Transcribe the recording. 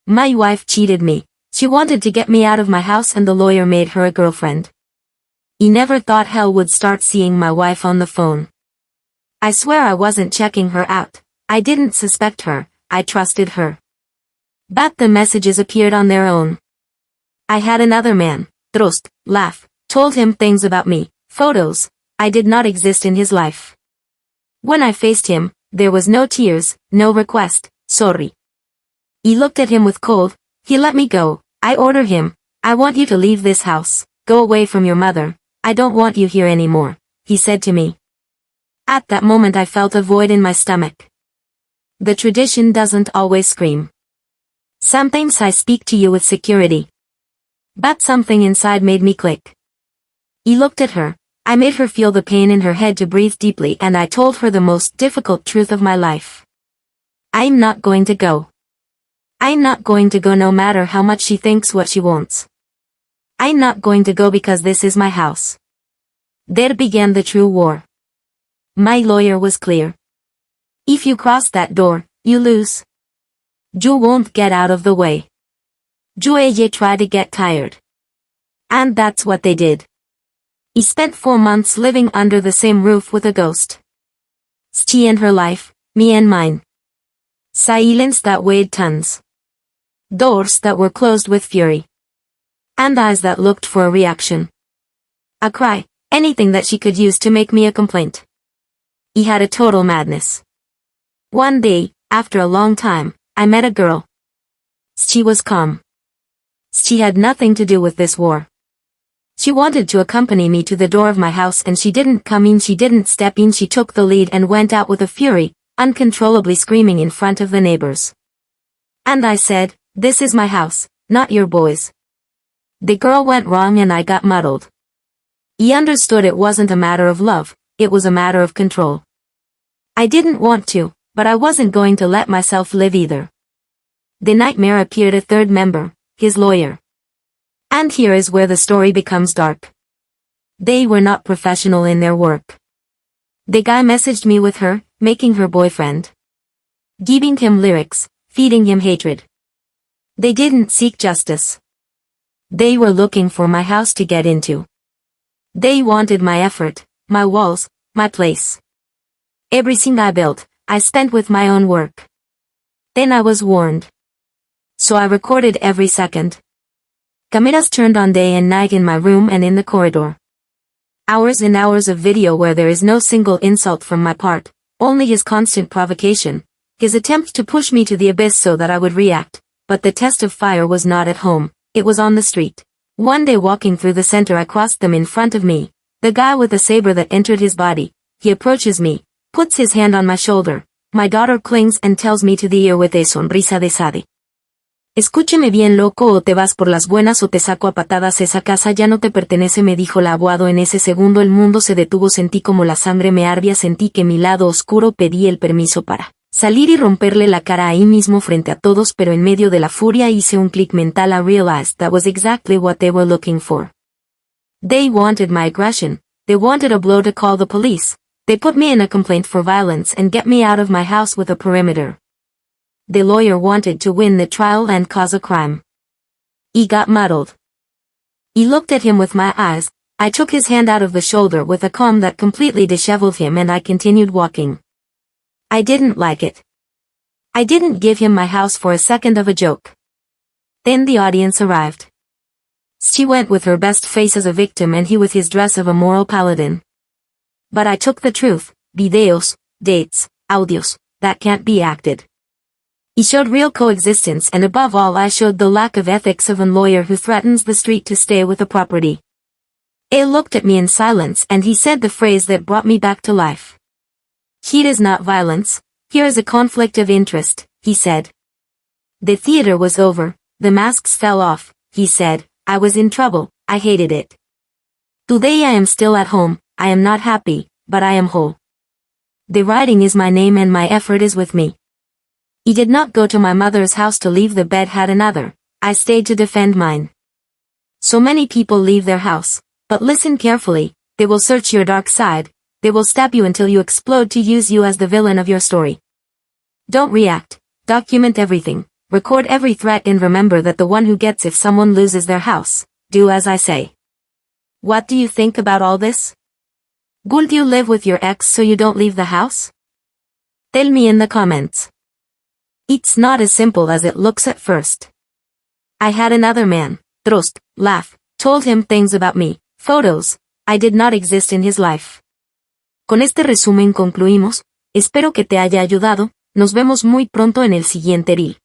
My wife cheated me. She wanted to get me out of my house and the lawyer made her a girlfriend. He never thought hell would start seeing my wife on the phone. I swear I wasn't checking her out. I didn't suspect her, I trusted her. But the messages appeared on their own. I had another man, Trost, laugh, told him things about me, photos. I did not exist in his life. When I faced him, there was no tears, no request, sorry. He looked at him with cold. He let me go. I ordered him. I want you to leave this house. Go away from your mother. I don't want you here anymore, he said to me. At that moment I felt a void in my stomach. The tradition doesn't always scream. Sometimes I speak to you with security. But something inside made me click. He looked at her. I made her feel the pain in her head to breathe deeply and I told her the most difficult truth of my life. I'm not going to go. I'm not going to go no matter how much she thinks what she wants. I'm not going to go because this is my house. There began the true war. My lawyer was clear. If you cross that door, you lose. You won't get out of the way. You try to get tired. And that's what they did. He spent 4 months living under the same roof with a ghost. She and her life, me and mine. Silence that weighed tons. Doors that were closed with fury. And eyes that looked for a reaction. A cry, anything that she could use to make me a complaint. He had a total madness. One day, after a long time, I met a girl. She was calm. She had nothing to do with this war. She wanted to accompany me to the door of my house and she didn't come in, she didn't step in, she took the lead and went out with a fury, uncontrollably screaming in front of the neighbors. And I said, this is my house, not your boys. The girl went wrong and I got muddled. He understood it wasn't a matter of love, it was a matter of control. I didn't want to, but I wasn't going to let myself live either. The nightmare appeared a third member, his lawyer. And here is where the story becomes dark. They were not professional in their work. The guy messaged me with her, making her boyfriend. Giving him lyrics, feeding him hatred. They didn't seek justice. They were looking for my house to get into. They wanted my effort, my walls, my place. Everything I built, I spent with my own work. Then I was warned. So I recorded every second. Cameras turned on day and night in my room and in the corridor. Hours and hours of video where there is no single insult from my part, only his constant provocation, his attempt to push me to the abyss so that I would react. But the test of fire was not at home, it was on the street. One day walking through the center I crossed them in front of me, the guy with the saber that entered his body. He approaches me, puts his hand on my shoulder, my daughter clings and tells me to the ear with a sonrisa de Sadie. Escúcheme bien loco, o te vas por las buenas o te saco a patadas, esa casa ya no te pertenece, me dijo la abuado. En ese segundo el mundo se detuvo, sentí como la sangre me ardía, sentí que mi lado oscuro pedí el permiso para salir y romperle la cara ahí mismo frente a todos, pero en medio de la furia hice un clic mental. I realized that was exactly what they were looking for. They wanted my aggression, they wanted a blow to call the police, they put me in a complaint for violence and get me out of my house with a perimeter. The lawyer wanted to win the trial and cause a crime. He got muddled. He looked at him with my eyes, I took his hand out of the shoulder with a calm that completely disheveled him and I continued walking. I didn't like it. I didn't give him my house for a second of a joke. Then the audience arrived. She went with her best face as a victim and he with his dress of a moral paladin. But I took the truth, videos, dates, audios, that can't be acted. He showed real coexistence and above all I showed the lack of ethics of a lawyer who threatens the street to stay with a property. He looked at me in silence and he said the phrase that brought me back to life. Heat is not violence, here is a conflict of interest, he said. The theater was over, the masks fell off, he said, I was in trouble, I hated it. Today I am still at home, I am not happy, but I am whole. The writing is my name and my effort is with me. He did not go to my mother's house to leave the bed had another, I stayed to defend mine. So many people leave their house, but listen carefully, they will search your dark side, they will stab you until you explode to use you as the villain of your story. Don't react, document everything, record every threat and remember that the one who gets if someone loses their house, do as I say. What do you think about all this? Would you live with your ex so you don't leave the house? Tell me in the comments. It's not as simple as it looks at first. I had another man, trust, laugh, told him things about me, photos, I did not exist in his life. Con este resumen concluimos, espero que te haya ayudado, nos vemos muy pronto en el siguiente reel.